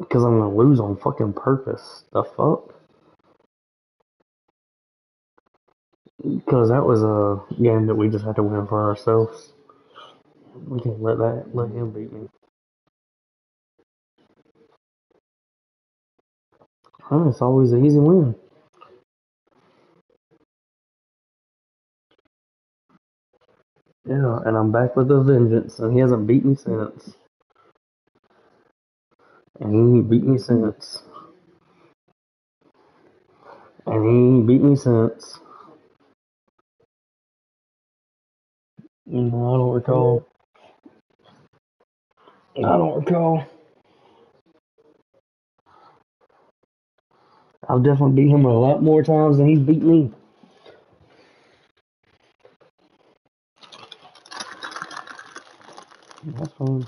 Because I'm gonna lose on fucking purpose. The fuck? Because that was a game that we just had to win for ourselves. We can't let him beat me. Huh, it's always an easy win. Yeah, and I'm back with a vengeance, and he hasn't beat me since. And he ain't beat me since. And he ain't beat me since. No, I don't recall. I don't recall. I've definitely beat him a lot more times than he's beat me. That's fine.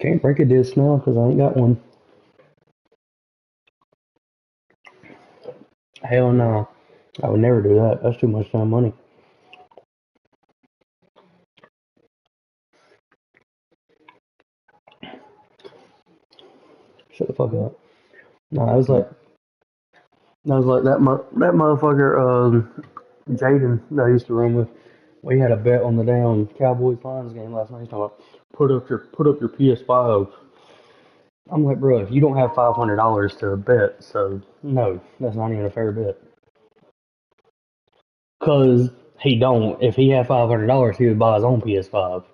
Can't break a disc now because I ain't got one. Hell no. I would never do that. That's too much damn money. Shut the fuck up. No, that motherfucker Jaden that I used to run with. We had a bet on the damn Cowboys Lions game last night. He's talking about put up your PS5. I'm like, bro, if you don't have $500 to bet, so no, that's not even a fair bet. Cause he don't. If he had $500, he would buy his own PS5.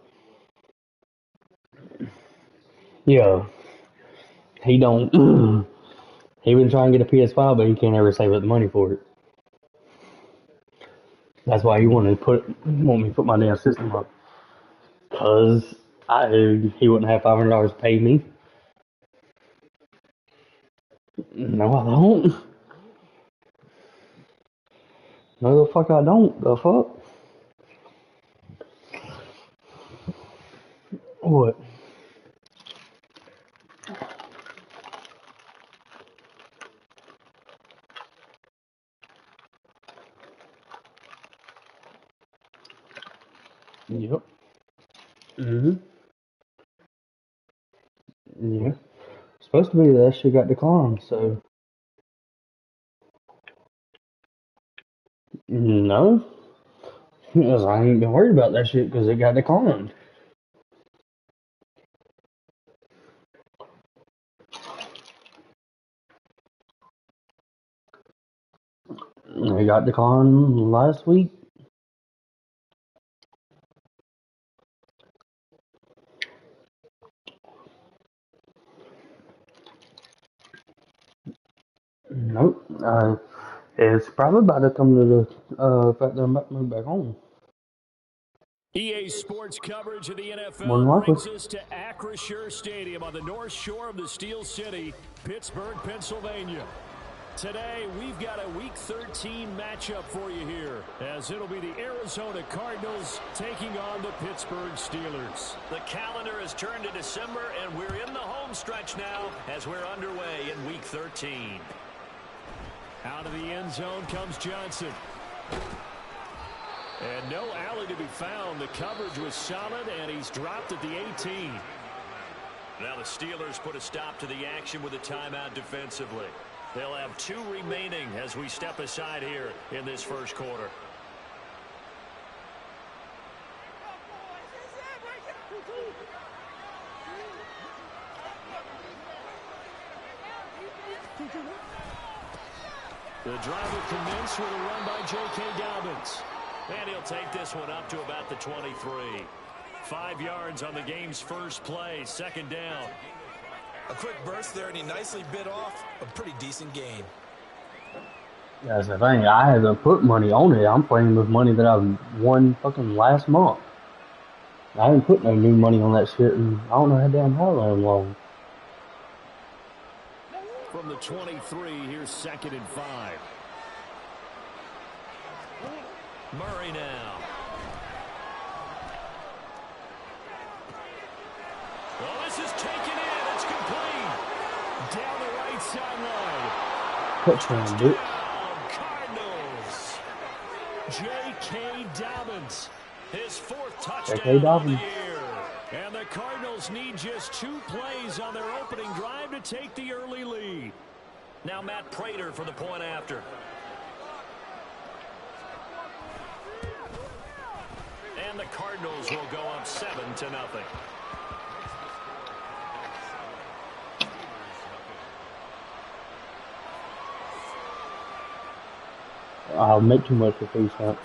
Yeah, he don't. He been trying to get a PS5, but he can't ever save up the money for it. That's why he want me to put my damn system up. Cause he wouldn't have $500 to pay me. No, I don't. No, the fuck I don't. The fuck? What? Yep. Mhm. Yeah. Supposed to be that shit got declined, so no. Because I ain't been worried about that shit because it got declined. It got declined last week. Nope. It's probably about to come to the fact that I'm about to move back home. EA Sports coverage of the More than NFL likely. brings us to Acrisure Stadium on the north shore of the Steel City, Pittsburgh, Pennsylvania. Today, we've got a Week 13 matchup for you here, as it'll be the Arizona Cardinals taking on the Pittsburgh Steelers. The calendar has turned to December, and we're in the home stretch now as we're underway in Week 13. Out of the end zone comes Johnson. And no alley to be found. The coverage was solid, and he's dropped at the 18. Now the Steelers put a stop to the action with a timeout defensively. They'll have 2 remaining as we step aside here in this first quarter. The drive will commence with a run by J.K. Dobbins. And he'll take this one up to about the 23. 5 yards on the game's first play, second down. A quick burst there, and he nicely bit off a pretty decent gain. That's the thing. I haven't put money on it. I'm playing with money that I won fucking last month. I haven't put no new money on that shit, and I don't know how damn long. From the 23, here's 2nd and 5. Murray now. Well, this is taken in. It's complete. Down the right sideline. Touchdown, bitch. Cardinals. J.K. Dobbins His fourth J.K. touchdown of the Dobbins. year. And the Cardinals need just 2 plays on their opening drive to take the early lead. Now Matt Prater for the point after. And the Cardinals will go up 7-0. I'll make too much for 3 cents.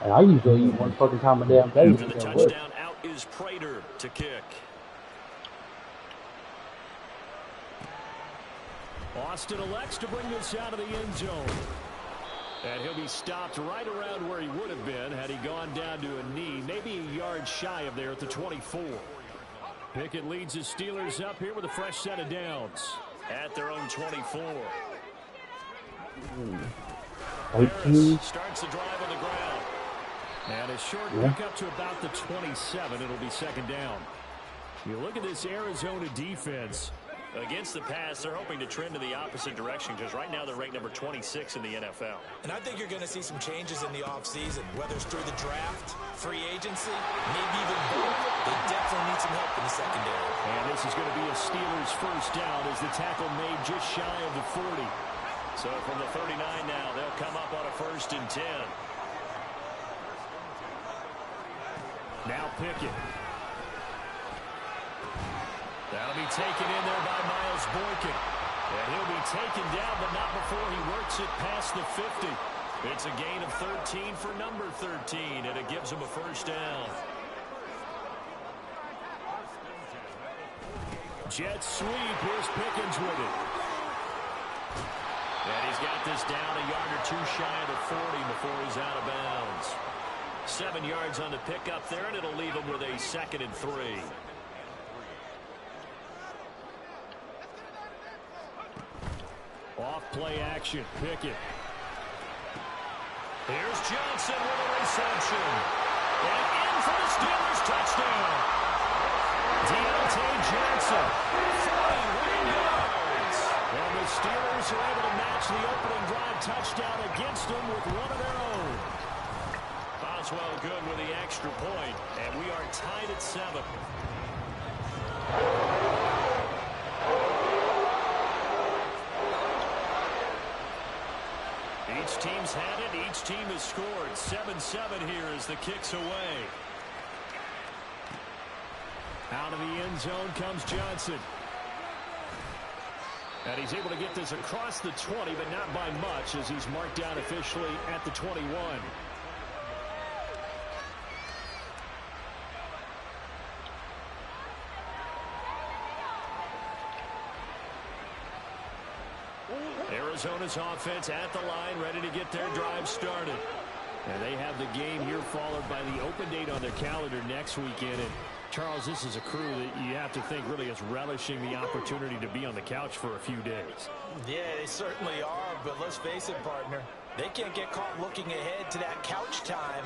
And I usually eat one fucking time a damn day. After the touchdown, out is Prater to kick. Austin elects to bring this out of the end zone. And he'll be stopped right around where he would have been had he gone down to a knee, maybe a yard shy of there at the 24. Pickett leads his Steelers up here with a fresh set of downs at their own 24. Harris starts the drive on the ground. And a short pickup to about the 27. It'll be second down. You look at this Arizona defense. Against the pass, they're hoping to trend in the opposite direction because right now they're ranked number 26 in the NFL. And I think you're going to see some changes in the offseason, whether it's through the draft, free agency, maybe even both. They definitely need some help in the secondary. And this is going to be a Steelers first down as the tackle made just shy of the 40. So from the 39 now, they'll come up on a 1st and 10. Now Pickett. That'll be taken in there by Miles Boykin. And he'll be taken down, but not before he works it past the 50. It's a gain of 13 for number 13, and it gives him a first down. Jet sweep. Here's Pickens with it. And he's got this down a yard or 2 shy of the 40 before he's out of bounds. 7 yards on the pickup there, and it'll leave him with a 2nd and 3. Off play action, Pickett. Here's Johnson with a reception. And in for the Steelers touchdown. Deontay Johnson, 41 yards. And the Steelers are able to match the opening drive touchdown against them with one of their own. Boswell good with the extra point, and we are tied at 7. Each team's had it. Each team has scored. 7-7 here as the kick's away. Out of the end zone comes Johnson. And he's able to get this across the 20, but not by much as he's marked down officially at the 21. Arizona's offense at the line, ready to get their drive started. And they have the game here followed by the open date on their calendar next weekend. And Charles, this is a crew that you have to think really is relishing the opportunity to be on the couch for a few days. Yeah, they certainly are, but let's face it, partner. They can't get caught looking ahead to that couch time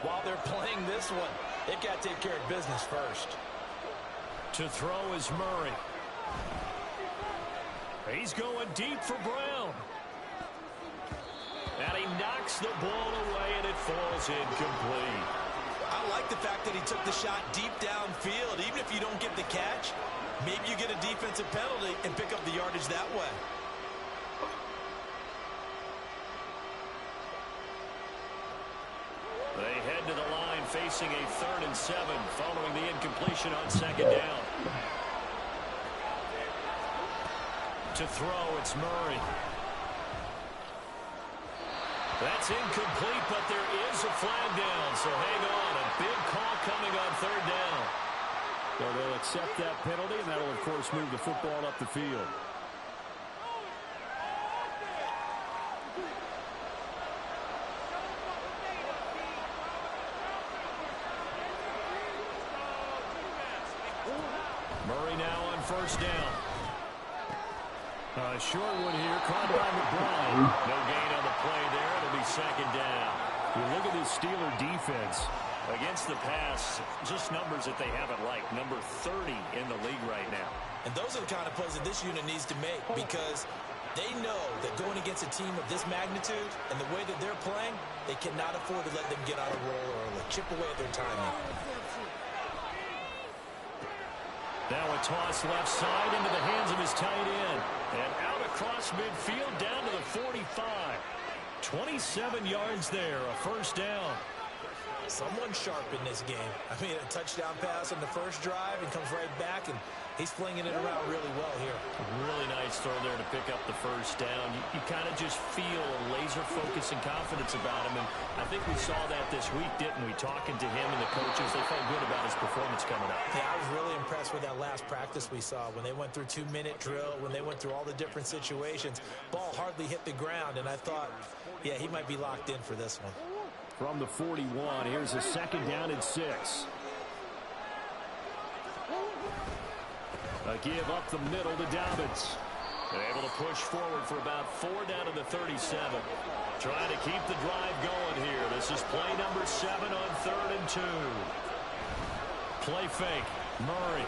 while they're playing this one. They've got to take care of business first. To throw is Murray. He's going deep for Brown. And he knocks the ball away, and it falls incomplete. I like the fact that he took the shot deep downfield. Even if you don't get the catch, maybe you get a defensive penalty and pick up the yardage that way. They head to the line facing a 3rd and 7 following the incompletion on 2nd down. To throw, it's Murray. That's incomplete, but there is a flag down, so hang on. A big call coming on 3rd down. So they'll accept that penalty, and that'll, of course, move the football up the field. Murray now on 1st down. Short one here, caught by McBride. No gain on the play there. It'll be 2nd down. You look at this Steeler defense. Against the pass, just numbers that they haven't liked. Number 30 in the league right now. And those are the kind of plays that this unit needs to make because They know that going against a team of this magnitude and the way that they're playing, they cannot afford to let them get on a roll or chip away at their timing. Now a toss left side into the hands of his tight end. And out across midfield down to the 45. 27 yards there, a first down. Someone sharp in this game. I mean, a touchdown pass on the first drive and comes right back, and he's flinging it around really well here. Really nice throw there to pick up the first down. You kind of just feel a laser focus and confidence about him, and I think we saw that this week, didn't we? Talking to him and the coaches, they felt good about his performance coming up. Yeah, I was really impressed with that last practice we saw when they went through 2-minute drill, when they went through all the different situations. Ball hardly hit the ground, and I thought, yeah, he might be locked in for this one. From the 41, here's a second down and 6. A give up the middle to Dobbins. They're able to push forward for about 4 down to the 37. Trying to keep the drive going here. This is play number 7 on 3rd and 2. Play fake. Murray.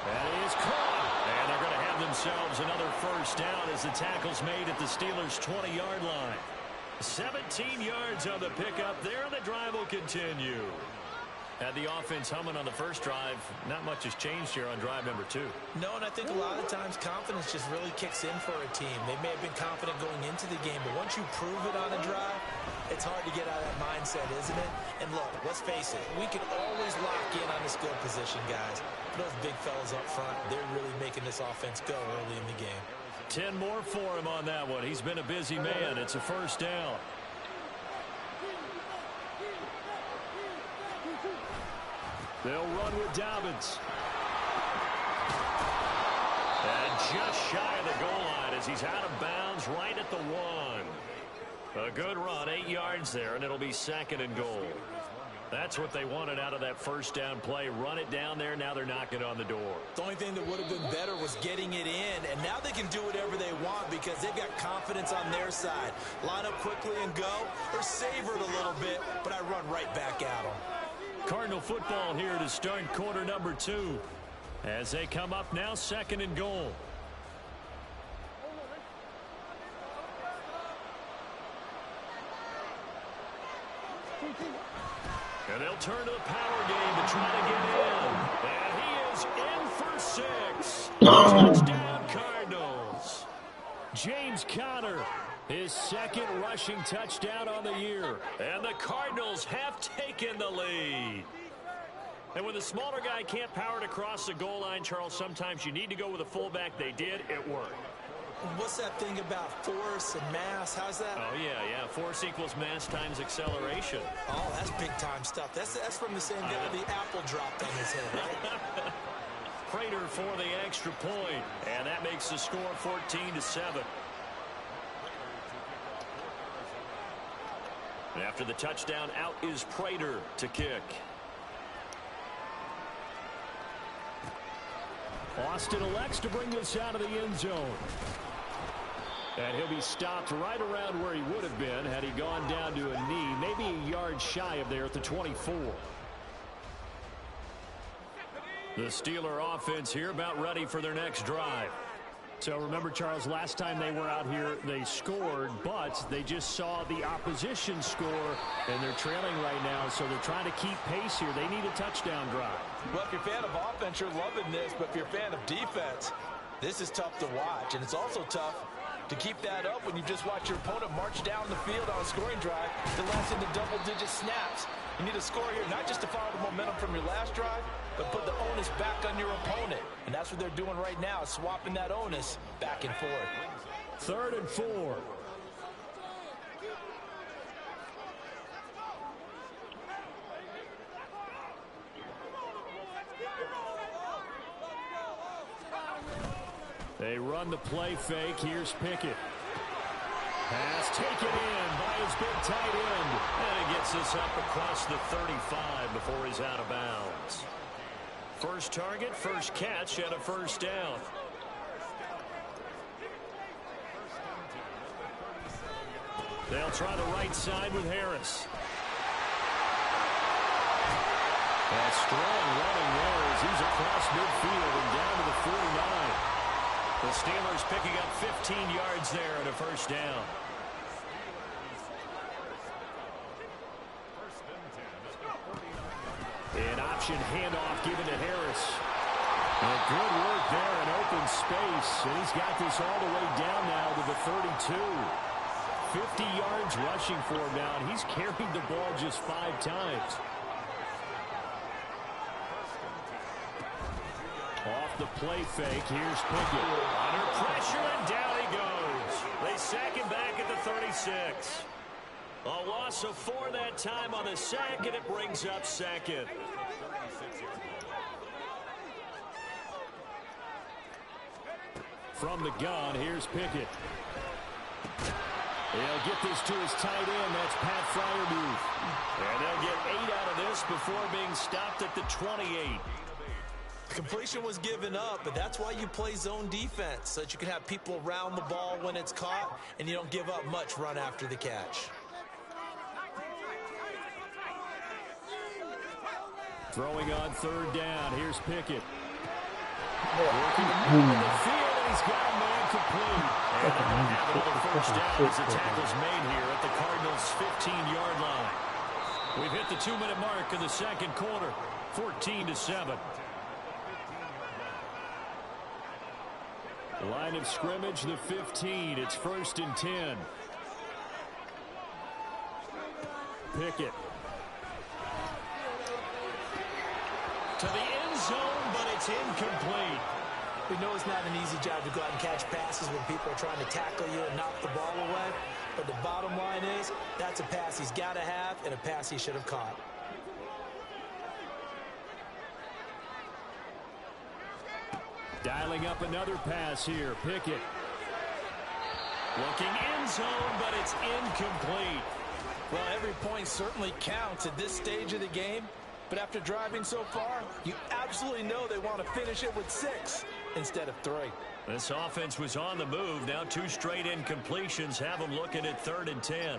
That is caught. And they're going to have themselves another first down as the tackle's made at the Steelers' 20-yard line. 17 yards on the pickup there, and the drive will continue. Had the offense humming on the first drive. Not much has changed here on drive number 2. No, and I think a lot of times confidence just really kicks in for a team. They may have been confident going into the game, but once you prove it on a drive, it's hard to get out of that mindset, isn't it? And look, let's face it, we can always lock in on the skill position, guys. But those big fellas up front, they're really making this offense go early in the game. 10 more for him on that one. He's been a busy man. It's a first down. They'll run with Dobbins. And just shy of the goal line as he's out of bounds right at the 1. A good run, 8 yards there, and it'll be 2nd and goal. That's what they wanted out of that first down play. Run it down there. Now they're knocking on the door. The only thing that would have been better was getting it in, and now they can do whatever they want because they've got confidence on their side. Line up quickly and go, or savor it a little bit, but I run right back at them. Cardinal football here to start quarter number 2. As they come up now, 2nd and goal. And they'll turn to the power game to try to get in. And he is in for 6. Touchdown Cardinals. James Conner, his 2nd rushing touchdown on the year. And the Cardinals have taken the lead. And when the smaller guy can't power it across the goal line, Charles, sometimes you need to go with a fullback. They did. It worked. What's that thing about force and mass? How's that? Oh, yeah. Force equals mass times acceleration. Oh, that's big-time stuff. That's from the same guy the apple dropped on his head, right? Prater for the extra point. And that makes the score 14-7. And after the touchdown, out is Prater to kick. Austin elects to bring this out of the end zone. And he'll be stopped right around where he would have been had he gone down to a knee, maybe a yard shy of there at the 24. The Steeler offense here about ready for their next drive. So remember, Charles, last time they were out here, they scored, but they just saw the opposition score, and they're trailing right now, so they're trying to keep pace here. They need a touchdown drive. Well, if you're a fan of offense, you're loving this, but if you're a fan of defense, this is tough to watch, and it's also tough to keep that up when you just watch your opponent march down the field on a scoring drive that lasts into double-digit snaps. You need a score here, not just to follow the momentum from your last drive, but put the onus back on your opponent. And that's what they're doing right now, swapping that onus back and forth. 3rd and 4. They run the play fake. Here's Pickett. Pass taken in by his big tight end. And he gets this up across the 35 before he's out of bounds. First target, first catch, and a first down. They'll try the right side with Harris. That strong running there as he's across midfield and down to the 49. The Steelers picking up 15 yards there and a first down. An option handoff given to Harris. And good work there in open space. And he's got this all the way down now to the 32. 50 yards rushing for him now. And he's carried the ball just 5 times. Off the play fake. Here's Pickett. Under pressure and down he goes. They sack him back at the 36. A loss of 4 that time on the sack, and it brings up second. From the gun, here's Pickett. They'll get this to his tight end. That's Pat Freiermuth. And they'll get 8 out of this before being stopped at the 28. Completion was given up, but that's why you play zone defense, so that you can have people around the ball when it's caught, and you don't give up much run after the catch. Throwing on 3rd down. Here's Pickett. Working the middle of the field, and he's got a man complete. And they'll have another first down as the tackle's made here at the Cardinals' 15-yard line. We've hit the 2-minute mark in the second quarter, 14-7. Line of scrimmage, the 15. It's 1st and 10. Pickett. To the end zone, but it's incomplete. We know it's not an easy job to go out and catch passes when people are trying to tackle you and knock the ball away. But the bottom line is, that's a pass he's got to have and a pass he should have caught. Dialing up another pass here. Pickett. Looking end zone, but it's incomplete. Well, every point certainly counts at this stage of the game. But after driving so far, you absolutely know they want to finish it with 6 instead of 3. This offense was on the move. Now 2 straight incompletions have them looking at 3rd and 10.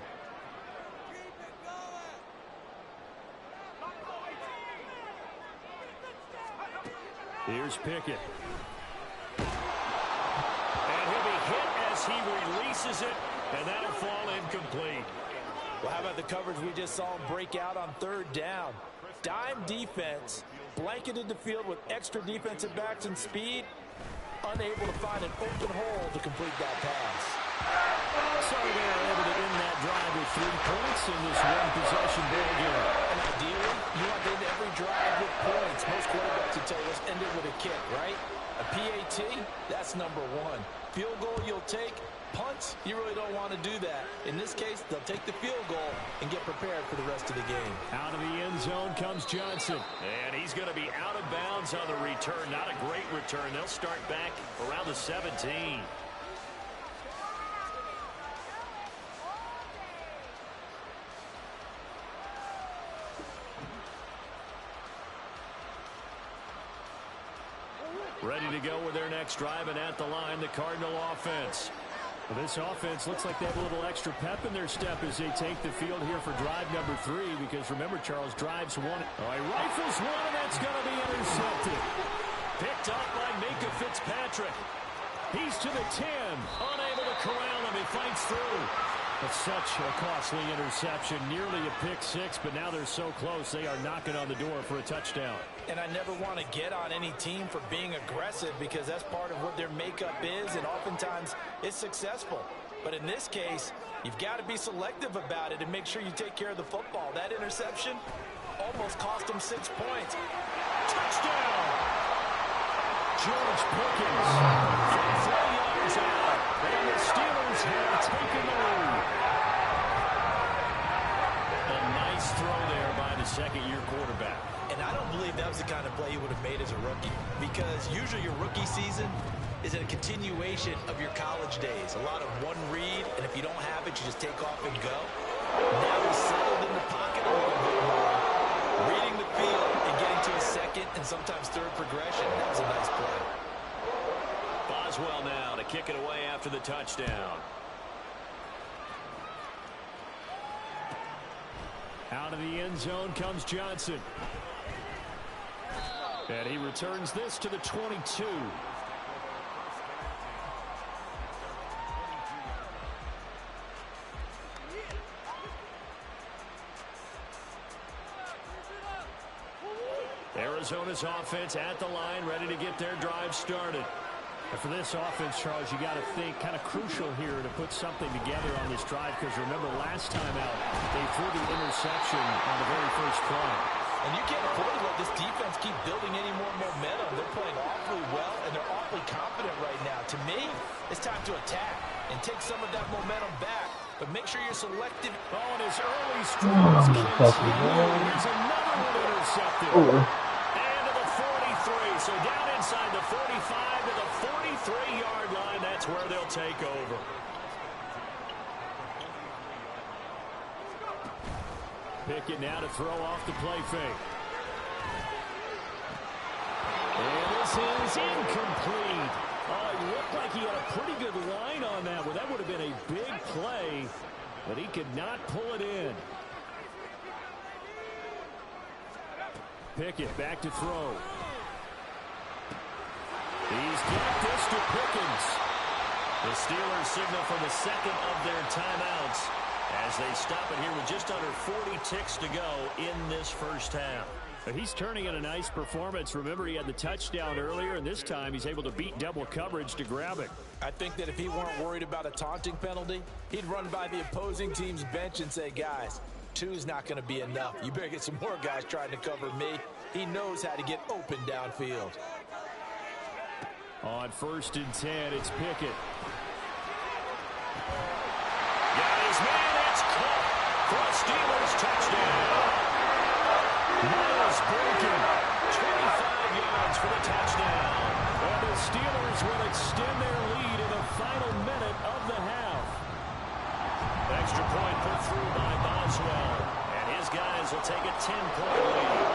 Here's Pickett. And he'll be hit as he releases it, and that'll fall incomplete. Well, how about the coverage we just saw him break out on 3rd down? Dime defense, blanketed the field with extra defensive backs and speed, unable to find an open hole to complete that pass. So they're able to end that drive with 3 points in this one-possession ball game. And ideally, you want to end every drive with points. Most quarterbacks would tell us end it with a kick, right? A PAT, that's number 1. Field goal you'll take. Punts, you really don't want to do that. In this case, they'll take the field goal and get prepared for the rest of the game. Out of the end zone comes Johnson. And he's going to be out of bounds on the return. Not a great return. They'll start back around the 17. Ready to go with their next drive, and at the line, the Cardinal offense. Well, this offense looks like they have a little extra pep in their step as they take the field here for drive number 3, because remember, Charles, drives 1. Oh, he rifles 1, and that's going to be intercepted. Picked up by Minkah Fitzpatrick. He's to the 10. Unable to corral him. He fights through. That's such a costly interception. Nearly a pick 6, but now they're so close, they are knocking on the door for a touchdown. And I never want to get on any team for being aggressive, because that's part of what their makeup is, and oftentimes it's successful. But in this case, you've got to be selective about it and make sure you take care of the football. That interception almost cost them 6 points. Touchdown! George Pickens from 4 yards out, and the Steelers have taken the lead. A nice throw there by the second-year quarterback. And I don't believe that was the kind of play he would have made as a rookie, because usually your rookie season is a continuation of your college days. A lot of one read, and if you don't have it, you just take off and go. Now he's settled in the pocket a little bit more, reading the field and getting to a second and sometimes third progression. That was a nice play. Boswell now to kick it away after the touchdown. Out of the end zone comes Johnson. And he returns this to the 22. Arizona's offense at the line, ready to get their drive started. And for this offense, Charles, you got to think kind of crucial here to put something together on this drive, because remember last time out, they threw the interception on the very first play. And you can't afford to let this defense keep building any more momentum. They're playing awfully well, and they're awfully confident right now. To me, it's time to attack and take some of that momentum back, but make sure you're selective. Oh, and his early struggles continue. Here's another one intercepted. And to the 43, so down inside the 45 to the 43-yard line. That's where they'll take over. Pickett now to throw off the play fake. And this is incomplete. Oh, it looked like he had a pretty good line on that one. That would have been a big play, but he could not pull it in. Pickett back to throw. He's got this to Pickens. The Steelers signal from the second of their timeouts as they stop it here with just under 40 ticks to go in this first half. He's turning in a nice performance. Remember, he had the touchdown earlier, and this time he's able to beat double coverage to grab it. I think that if he weren't worried about a taunting penalty, he'd run by the opposing team's bench and say, guys, 2's not going to be enough. You better get some more guys trying to cover me. He knows how to get open downfield. On 1st and 10, it's Pickett. Got his man, it's caught for a Steelers touchdown. Miles Boykin, 25 yards for the touchdown. And the Steelers will extend their lead in the final minute of the half. Extra point put through by Boswell. And his guys will take a 10-point lead.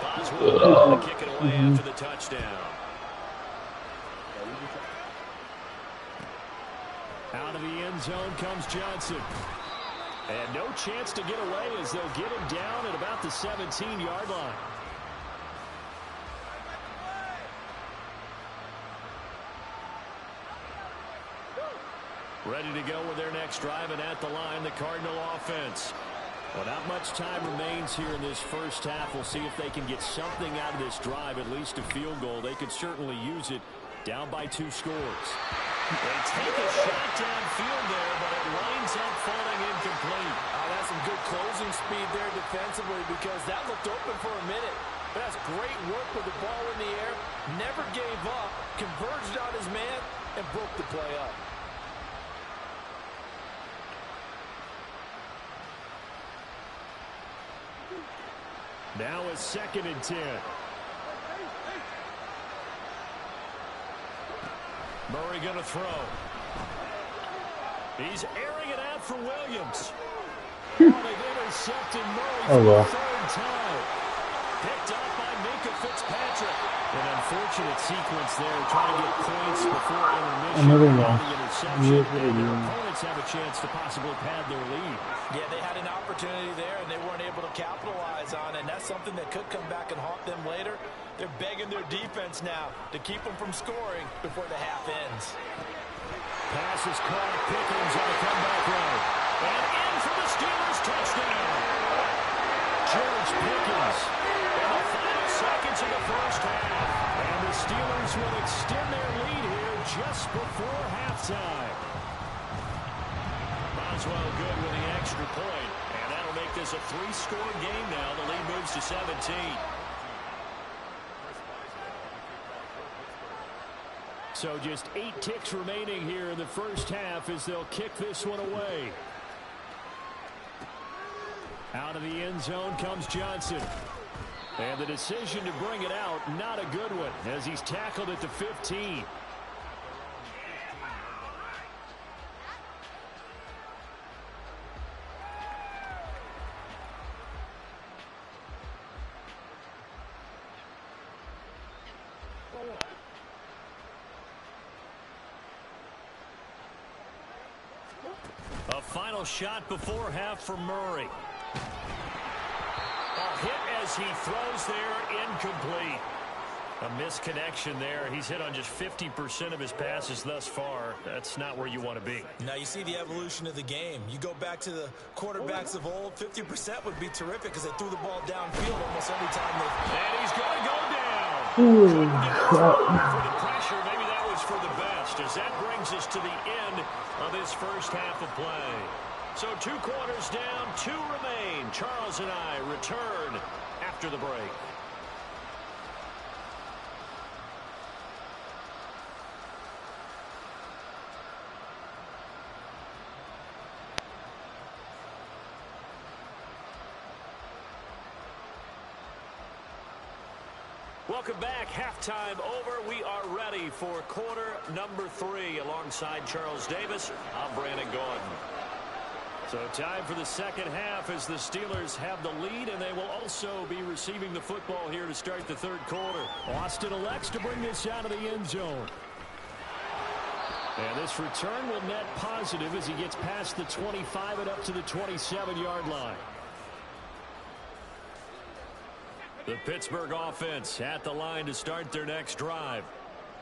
Boswell to kick it away after the touchdown. Out of the end zone comes Johnson. And no chance to get away as they'll get him down at about the 17-yard line. Ready to go with their next drive, and at the line, the Cardinal offense. Well, not much time remains here in this first half. We'll see if they can get something out of this drive, at least a field goal. They could certainly use it, down by 2 scores. They take a shot downfield there, but it winds up falling incomplete. That's some good closing speed there defensively, because that looked open for a minute. But that's great work with the ball in the air. Never gave up, converged on his man, and broke the play up. Now a 2nd and 10. Murray going to throw. He's airing it out for Williams. They've intercepted Murray for the 3rd time. Picked up by Minkah Fitzpatrick. An unfortunate sequence there, trying to get points before intermission. Another one. The interception, and their opponents have a chance to possibly pad their lead. Yeah, they had an opportunity there, and they weren't able to capitalize on it. And that's something that could come back and haunt them later. They're begging their defense now to keep them from scoring before the half ends. Pass is caught. Pickens on a comeback run. And in for the Steelers touchdown. George Pickens in the final seconds of the first half. And the Steelers will extend their lead here just before halftime. Boswell good with the extra point. And that'll make this a 3-score game now. The lead moves to 17. So just 8 ticks remaining here in the first half as they'll kick this one away. Out of the end zone comes Johnson. And the decision to bring it out, not a good one, as he's tackled at the 15. A final shot before half for Murray. A hit as he throws there, incomplete. A misconnection there. He's hit on just 50% of his passes thus far. That's not where you want to be. Now you see the evolution of the game. You go back to the quarterbacks of old, 50% would be terrific because they threw the ball downfield almost every time they... And he's going to go down. Couldn't get for the pressure. Maybe that was for the best, as that brings us to the end of this first half of play. So 2 quarters down, 2 remain. Charles and I return after the break. Welcome back. Halftime over. We are ready for quarter number 3. Alongside Charles Davis, I'm Brandon Gordon. So time for the second half as the Steelers have the lead, and they will also be receiving the football here to start the third quarter. Austin elects to bring this out of the end zone. And this return will net positive as he gets past the 25 and up to the 27-yard line. The Pittsburgh offense at the line to start their next drive.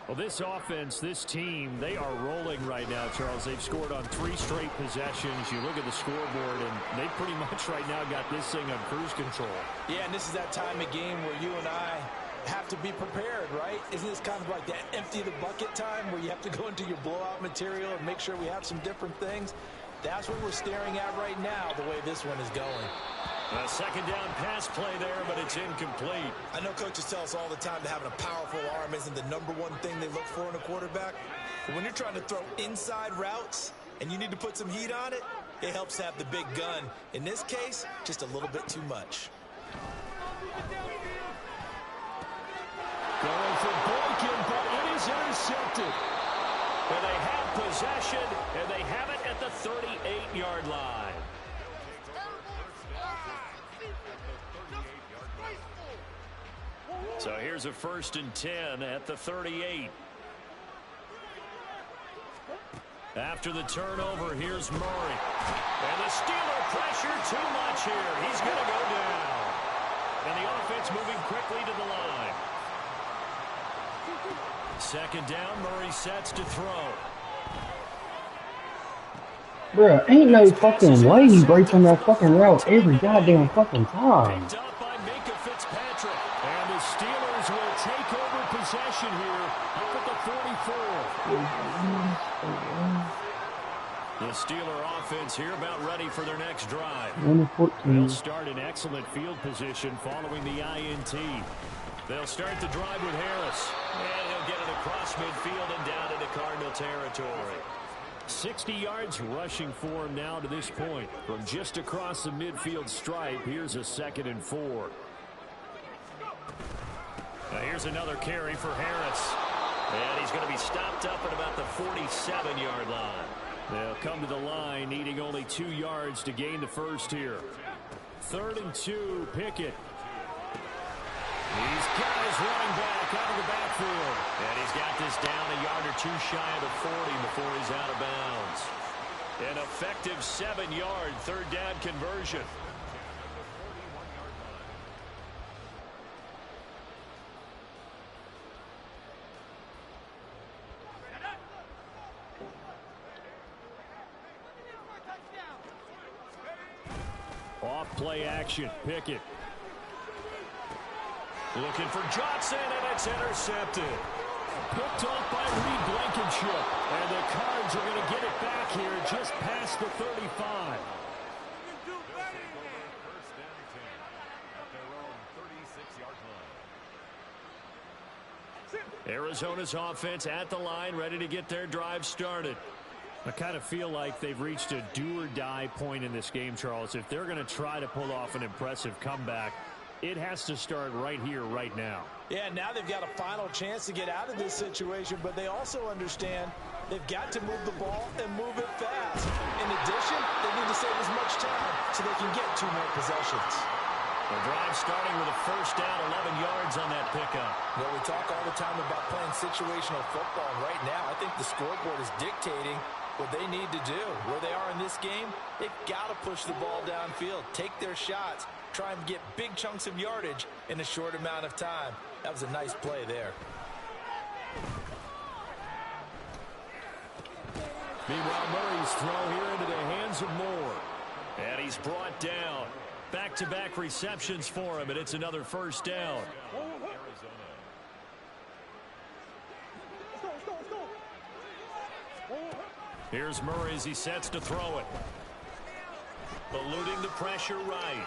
Well, this offense, this team, they are rolling right now, Charles. They've scored on 3 straight possessions. You look at the scoreboard, and they pretty much right now got this thing on cruise control. Yeah, and this is that time of game where you and I have to be prepared, right? Isn't this kind of like that empty the bucket time where you have to go into your blowout material and make sure we have some different things? That's what we're staring at right now, the way this one is going. A second down pass play there, but it's incomplete. I know coaches tell us all the time that having a powerful arm isn't the #1 thing they look for in a quarterback. But when you're trying to throw inside routes and you need to put some heat on it, it helps have the big gun. In this case, just a little bit too much. Going for Boykin, but it is intercepted. And they have possession, and they have it at the 38-yard line. So here's a 1st and 10 at the 38. After the turnover, here's Murray. And the Steeler pressure too much here. He's going to go down. And the offense moving quickly to the line. Second down, Murray sets to throw. Bruh, ain't no fucking way he breaks on that fucking route every goddamn fucking time. Picked up by Minka Fitzpatrick. And the Steelers will take over possession here up at the 44. The Steeler offense here about ready for their next drive. They'll start in excellent field position following the INT. They'll start the drive with Harris. And he'll get it across midfield and down into Cardinal territory. 60 yards rushing for him now to this point. From just across the midfield stripe, here's a 2nd and 4. Now here's another carry for Harris. And he's going to be stopped up at about the 47-yard line. They'll come to the line needing only 2 yards to gain the first here. 3rd and 2, Pickett. He's got his running back out of the backfield. And he's got this down a yard or 2 shy of the 40 before he's out of bounds. An effective 7-yard 3rd down conversion. Off play action, Pickett. Looking for Johnson, and it's intercepted. Picked off by Reed Blankenship. And the Cards are going to get it back here just past the 35. Arizona's offense at the line, ready to get their drive started. I kind of feel like they've reached a do-or-die point in this game, Charles. If they're going to try to pull off an impressive comeback, it has to start right here, right now. Yeah, now they've got a final chance to get out of this situation, but they also understand they've got to move the ball and move it fast. In addition, they need to save as much time so they can get 2 more possessions. The drive starting with a 1st down, 11 yards on that pickup. Well, we talk all the time about playing situational football. Right now, I think the scoreboard is dictating what they need to do. Where they are in this game, they've got to push the ball downfield, take their shots, try and get big chunks of yardage in a short amount of time. That was a nice play there. Meanwhile, Murray's throw here into the hands of Moore. And he's brought down. Back-to-back receptions for him, and it's another first down. Here's Murray as he sets to throw it. Eluding the pressure right.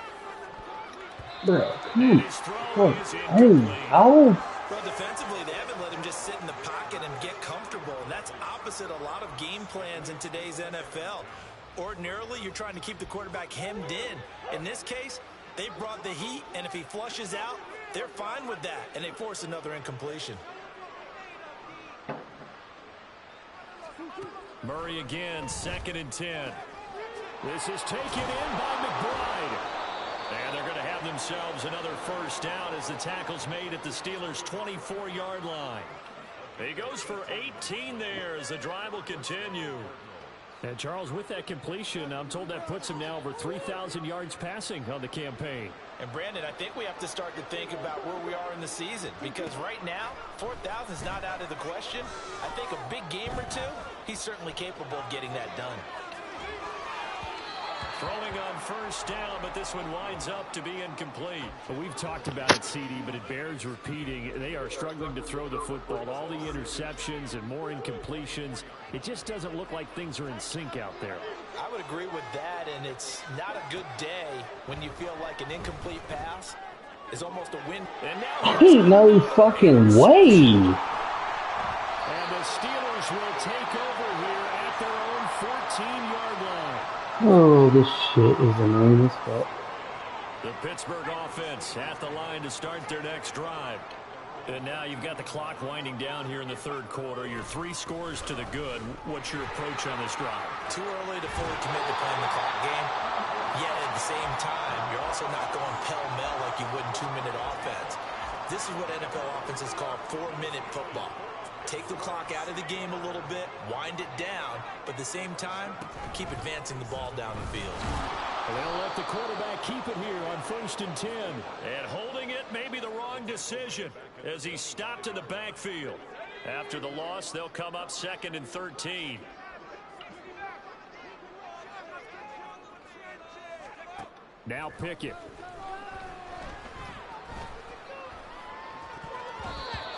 Bro, And his throw is hey, incomplete. how? Well, defensively, they haven't let him just sit in the pocket and get comfortable, and that's opposite a lot of game plans in today's NFL. Ordinarily, you're trying to keep the quarterback hemmed in. In this case, they brought the heat, and if he flushes out, they're fine with that, and they force another incompletion. Murray again, 2nd and 10. This is taken in by McBride. And they're going to have themselves another first down as the tackle's made at the Steelers' 24-yard line. He goes for 18 there as the drive will continue. And Charles, with that completion, I'm told that puts him now over 3,000 yards passing on the campaign. And Brandon, I think we have to start to think about where we are in the season, because right now, 4,000 is not out of the question. I think a big game or two, he's certainly capable of getting that done. Throwing on first down, but this one winds up to be incomplete. Well, we've talked about it, CD, but it bears repeating. They are struggling to throw the football. All the interceptions and more incompletions. It just doesn't look like things are in sync out there. I would agree with that, and it's not a good day when you feel like an incomplete pass is almost a win. And now Ain't no fucking way. And the Steelers will take over here at their own 14-yard line. Oh, this shit is annoying as fuck. The Pittsburgh offense at the line to start their next drive. And now you've got the clock winding down here in the third quarter. Your 3 scores to the good. What's your approach on this drive? Too early to fully commit to playing the clock game. Yet at the same time, you're also not going pell-mell like you would in 2-minute offense. This is what NFL offenses call 4-minute football. Take the clock out of the game a little bit, wind it down, but at the same time, keep advancing the ball down the field. And they'll let the quarterback keep it here on 1st and 10. And holding it may be the wrong decision as he stopped in the backfield. After the loss, they'll come up 2nd and 13. Now Pickett.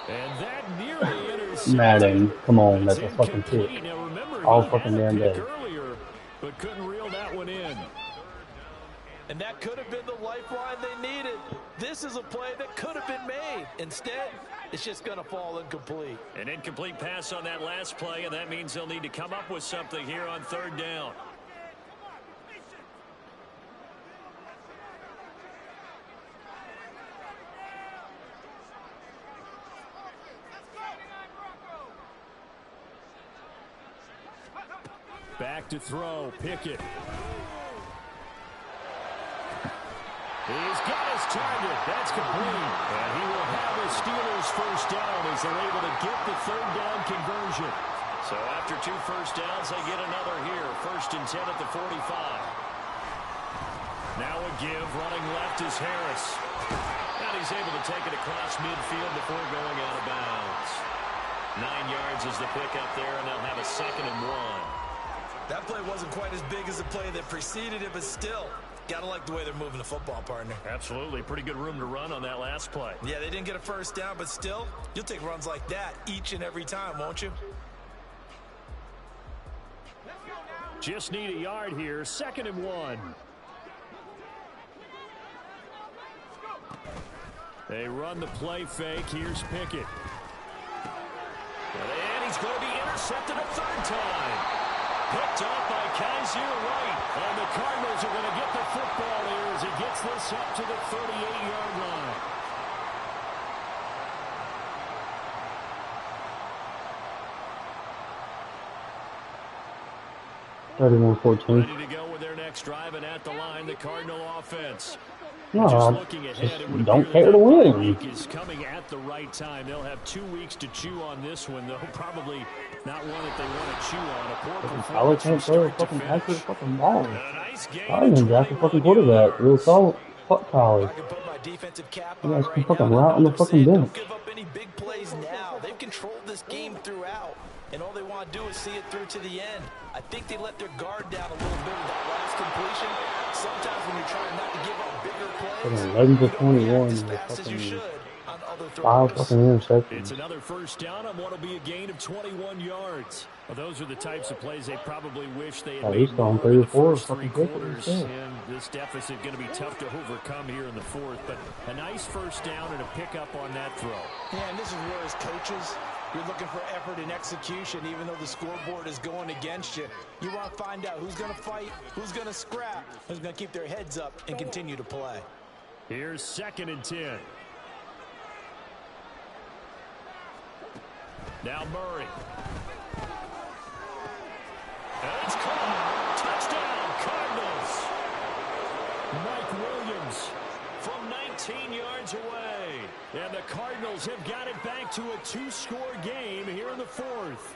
And that nearly intercepted. Madden, come on, that's a It's fucking incomplete. pick. Now remember, All he fucking had a damn pick day. earlier, but couldn't reel that one in. And that could have been the lifeline they needed. This is a play that could have been made. Instead, it's just going to fall incomplete. An incomplete pass on that last play, and that means they'll need to come up with something here on 3rd down. Back to throw, Pickett. He's got his target. That's complete. And he will have his Steelers first down as they're able to get the 3rd down conversion. So after 2 first downs, they get another here. 1st and 10 at the 45. Now a give. Running left is Harris. And he's able to take it across midfield before going out of bounds. 9 yards is the pickup there, and they'll have a 2nd and 1. That play wasn't quite as big as the play that preceded it, but still, gotta like the way they're moving the football, partner. Absolutely. Pretty good room to run on that last play. Yeah, they didn't get a first down, but still, you'll take runs like that each and every time, won't you? Just need a yard here. 2nd and 1. They run the play fake. Here's Pickett. And he's going to be intercepted a 3rd time. Picked up by Kaiser White. And the Cardinals are going to get the football here as he gets this up to the 38-yard line. Ready to go with their next drive, and at the line, the Cardinal offense. Just looking ahead, it would don't appear care to that win. week is coming at the right time. They'll have 2 weeks to chew on this one, though. Probably not one that they want to chew on. A poor Tyler performance from can't throw a start to fucking pass to the finish. fucking ball. And a nice gain I even of draft a 21 fucking quarterback. yards. Real solid. fuck college. I can put my defensive cap You on guys can right fucking now. rot on the fucking Don't bench. give up any big plays now. They've controlled this game throughout, and all they want to do is see it through to the end. I think they let their guard down a little bit with that last completion. Sometimes when you're trying not to give up bigger plays, 11 for you don't react 21 as with fast as you fucking should on other 5 throws. fucking interceptions. It's another first down on what will be a gain of 21 yards. Well, those are the types of plays they probably wish they had Oh, made he's throwing more 3 in or the 4 first three fucking quarters. pitches. And this deficit going to be tough to overcome here in the fourth. But a nice first down and a pickup on that throw. Yeah, and this is where as coaches, you're looking for effort and execution, even though the scoreboard is going against you. You want to find out who's going to fight, who's going to scrap, who's going to keep their heads up and continue to play. Here's 2nd and 10. Now Murray. And it's caught. Touchdown, Cardinals. Mike Williams from 19 yards away. And the Cardinals have got it back to a 2-score game here in the fourth.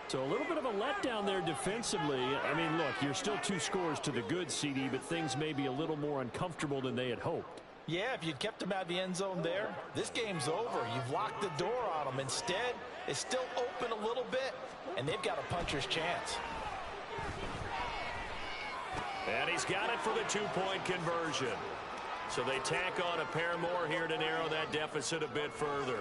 So a little bit of a letdown there defensively. I mean, look, you're still 2 scores to the good, CD, but things may be a little more uncomfortable than they had hoped. Yeah, if you'd kept them out of the end zone there, this game's over. You've locked the door on them. Instead, it's still open a little bit, and they've got a puncher's chance. And he's got it for the 2-point conversion. So they tack on a pair more here to narrow that deficit a bit further.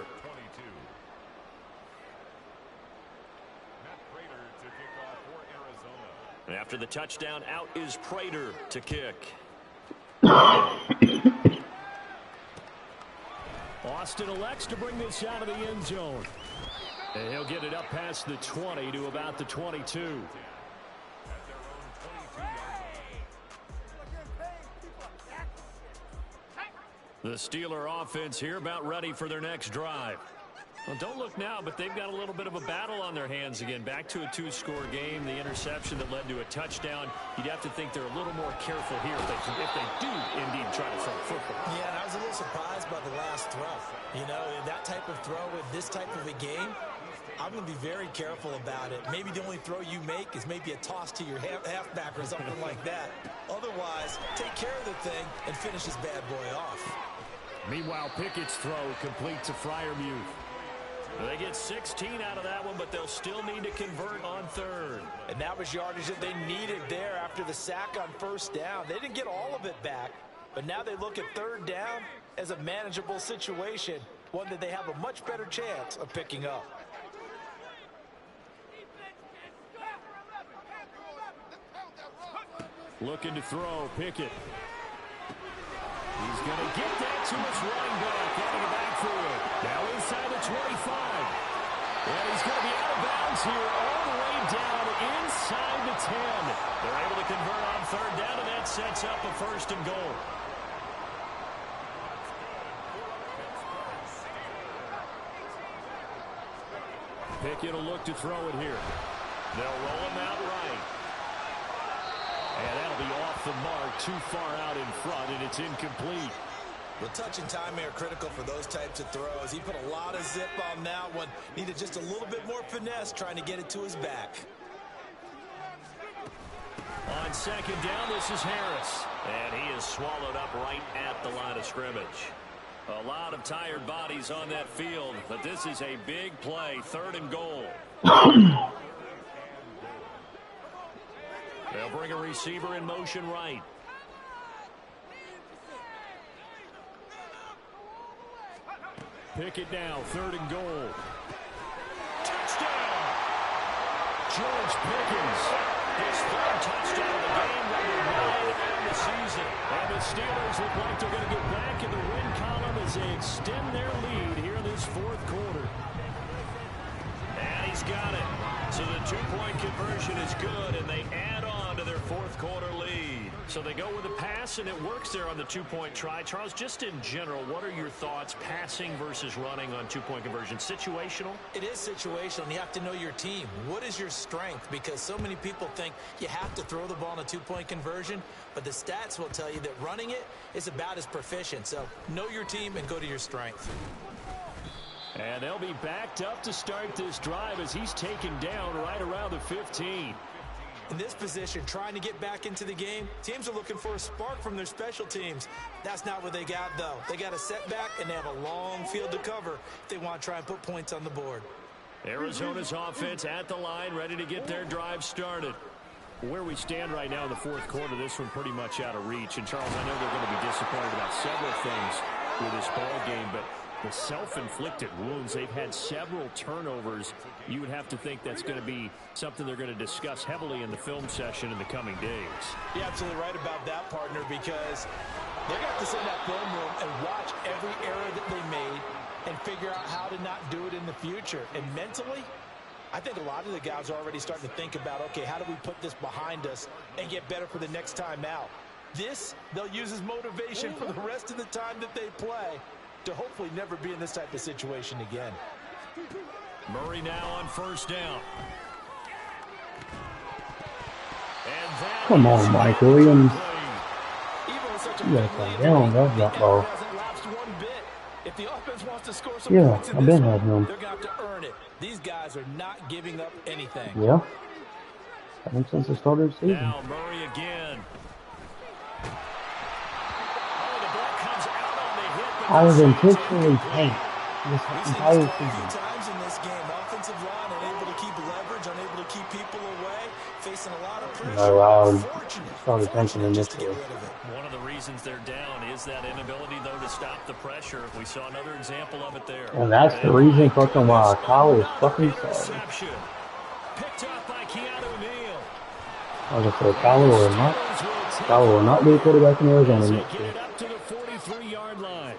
And after the touchdown, out is Prater to kick. Austin elects to bring this out of the end zone. And he'll get it up past the 20 to about the 22. The Steeler offense here about ready for their next drive. Well, don't look now, but they've got a little bit of a battle on their hands again. Back to a 2-score game. The interception that led to a touchdown. You'd have to think they're a little more careful here if they do indeed try to throw football. Yeah, and I was a little surprised by the last throw. You know, that type of throw in this type of a game, I'm going to be very careful about it. Maybe the only throw you make is maybe a toss to your halfback or something like that. Otherwise, take care of the thing and finish this bad boy off. Meanwhile, Pickett's throw complete to Freiermuth. They get 16 out of that one, but they'll still need to convert on 3rd. And that was yardage that they needed there after the sack on 1st down. They didn't get all of it back, but now they look at 3rd down as a manageable situation, one that they have a much better chance of picking up. Looking to throw, Pickett. He's going to get that to his running back out of the backfield. Now inside the 25. And he's going to be out of bounds here all the way down inside the 10. They're able to convert on 3rd down, and that sets up a 1st and goal. Pickett will look to throw it here. They'll roll him out right. And that'll be off the mark, too far out in front, and it's incomplete. Well, touch and timing are critical for those types of throws. He put a lot of zip on that one. Needed just a little bit more finesse trying to get it to his back. On 2nd down, this is Harris. And he is swallowed up right at the line of scrimmage. A lot of tired bodies on that field, but this is a big play, 3rd and goal. They'll bring a receiver in motion right. Pickett now, 3rd and goal. Touchdown! George Pickens, his 3rd touchdown of the game, number 9 in the season. And the Steelers look like they're going to get back in the win column as they extend their lead here in this 4th quarter. And he's got it. So the 2-point conversion is good, and they add on to their 4th quarter lead. So they go with a pass, and it works there on the 2-point try. Charles, just in general, what are your thoughts, passing versus running on 2-point conversion? Situational? It is situational, and you have to know your team. What is your strength? Because so many people think you have to throw the ball in a 2-point conversion, but the stats will tell you that running it is about as proficient. So know your team and go to your strength. And they'll be backed up to start this drive as he's taken down right around the 15. In this position, trying to get back into the game, teams are looking for a spark from their special teams. That's not what they got, though. They got a setback, and they have a long field to cover if they want to try and put points on the board. Arizona's offense at the line, ready to get their drive started. Where we stand right now in the fourth quarter, this one pretty much out of reach. And, Charles, I know they're going to be disappointed about several things with this ball game, but the self-inflicted wounds, they've had several turnovers. You would have to think that's going to be something they're going to discuss heavily in the film session in the coming days. You're absolutely right about that, partner, because they're going to have to sit in that film room and watch every error that they made and figure out how to not do it in the future. And mentally, I think a lot of the guys are already starting to think about, okay, how do we put this behind us and get better for the next time out? This, they'll use as motivation for the rest of the time that they play to hopefully never be in this type of situation again. Murray now on first down. And that Come on, Mike Williams. Even with such a Yeah, big come lead, down, the that's that count ball. hasn't lapsed one bit. If the offense wants to score some Yeah, points in I've this been one, having them. they're going to have to earn it. These guys are not giving up anything. Yeah. I think since the start of the season. now Murray again. Oh, the ball comes out on the hit, but I was the intentionally safety tanked this We've seen entire this quite a few season. times in this game. Offensive line unable to keep leverage, unable to keep people away, facing a lot of pressure. No, I Fortunate started tension in just this to get one. rid of it. One of the reasons they're down is that inability, though, to stop the pressure. We saw another example of it there. And that's the reason fucking why Kyle is fucking sorry. Interception. Picked up by Keanu Neal. Like I said, Kyle will not be a quarterback in Arizona As they next get year. it up to the 43-yard line.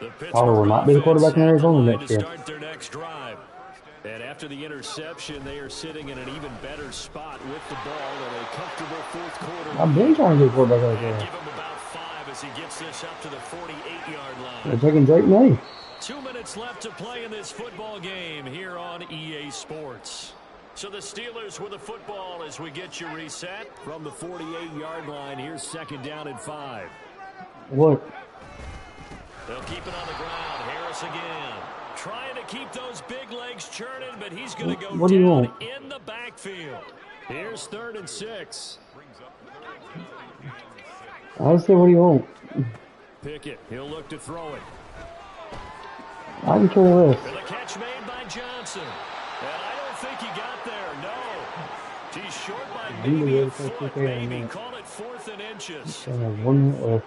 The Kyle will not be the quarterback in Arizona next to year. start their next drive. And after the interception, they are sitting in an even better spot with the ball in a comfortable fourth quarter. I've been trying to get a quarterback out And there. give him about 5 as he gets this up to the 48-yard line. They're taking Drake May. 2 minutes left to play in this football game here on EA Sports. So the Steelers with the football as we get you reset from the 48-yard line. Here's second down and 5. What? They'll keep it on the ground. Harris again. Trying to keep those big legs churning, but he's going to go What do you down want? in the backfield. Here's 3rd and 6. I say, what do you want? Pickett, he'll look to throw it. I can care less. And the catch made by Johnson. And I don't think he got there, no. He's short by He maybe a was able to foot, take care of maybe. that. Call it 4th and inches. I have 1 minute left.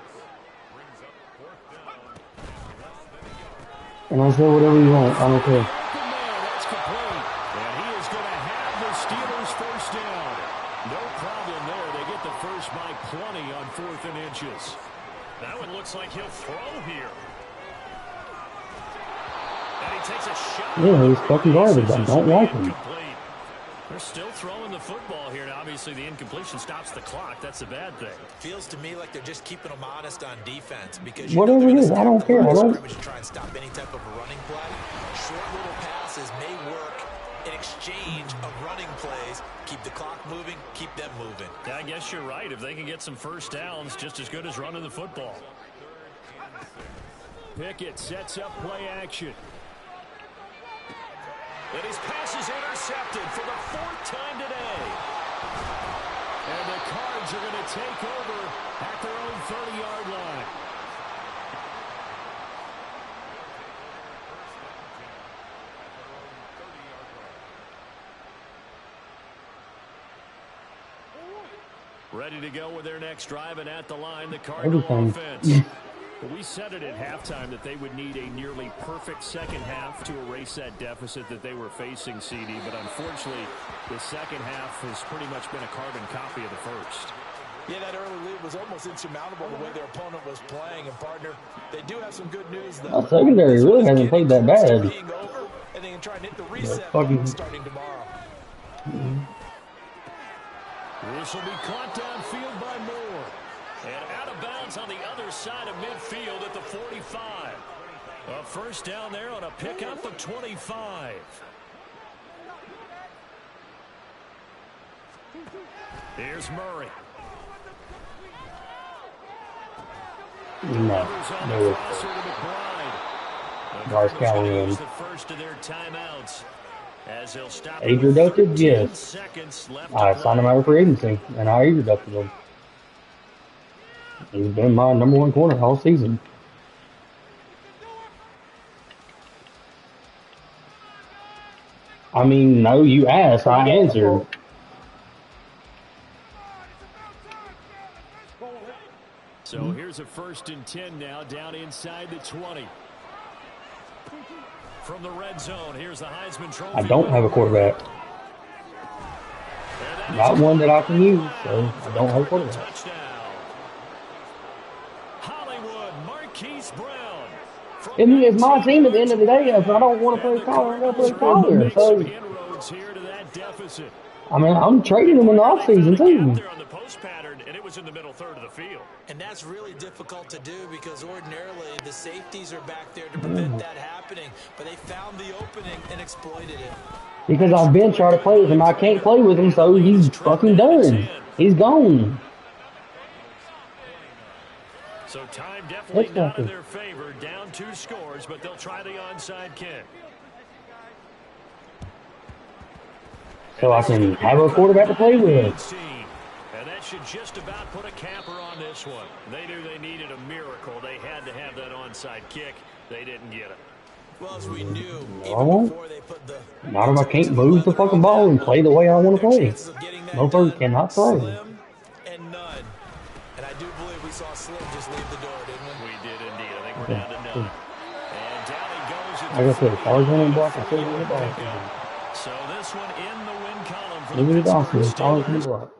And I say whatever you want. I don't care. Open man, that's complete. And he is going to have the Steelers first down. No problem there. They get the first by plenty on 4th and inches. That one looks like he'll throw here. And he takes a shot. Yeah, he's fucking garbage. I don't like him. Incomplete. They're still throwing the football here. Now, obviously, the incompletion stops the clock. That's a bad thing. Feels to me like they're just keeping them honest on defense because Whatever they're it gonna is, I stay don't on the care. line I of don't- scrimmage to try and stop any type of a running play. Short little passes may work in exchange of running plays. Keep the clock moving, keep them moving. Yeah, I guess you're right. If they can get some first downs, just as good as running the football. Pickett sets up play action. And his pass is intercepted for the 4th time today. And the Cards are going to take over at their own 30-yard line. Ready to go with their next drive, and at the line, the Cardinal offense. We said it at halftime that they would need a nearly perfect second half to erase that deficit that they were facing, CD. But unfortunately, the second half has pretty much been a carbon copy of the first. Yeah, that early lead was almost insurmountable the way their opponent was playing. And, partner, they do have some good news, though. The secondary really hasn't played that bad. Being over, and they can try and hit the reset fucking- button starting tomorrow. This will be caught downfield by Moore. And out of bounds on the other side of midfield at the 45. A first down there on a pickup of 25. Here's Murray. No. Others on No. the crosser to McBride. The Darth Cardinals gonna Gallion. use the first of their timeouts. As he'll stop Age with reducted? 13 Yes. seconds left I to signed him play. out of free agency, and I age reducted him. He's been my number one corner all season. I mean, no, you asked, I answered. So here's a 1st and 10 now, down inside the 20. From the red zone, here's the Heisman Trophy. I don't have a quarterback. Not one that I can use, so I don't have a quarterback. Touchdown. Hollywood, Marquise Brown. I mean, it's my team at the end of the day. If I don't want to play Collar, I'm going to play Collar. So, Inroads here to that deficit. I mean, I'm trading him in the offseason, too. There on the post pattern, and it was in the middle third of the field. And that's really difficult to do because ordinarily the safeties are back there to prevent that happening. But they found the opening and exploited it. Because I've been trying to play with him. I can't play with him, so he's fucking done. He's gone. So time definitely not in their favor. Down 2 scores, but they'll try the onside kick. So I can have a quarterback to play with. And that should just about put a capper on this one. They knew they needed a miracle. They had to have that onside kick. They didn't get it. Well, as we knew, No, not if I can't move the fucking ball and play the way I want to play. Motherfucker cannot play. And none. And I do believe we saw Slim just leave the door, didn't we? We did indeed. I think we're down to none. And down he goes. Like I said, Collar's running block and Silver's in the ball. So this one in the win column for Look at the it off Pittsburgh here. Collar's in the Steelers. block.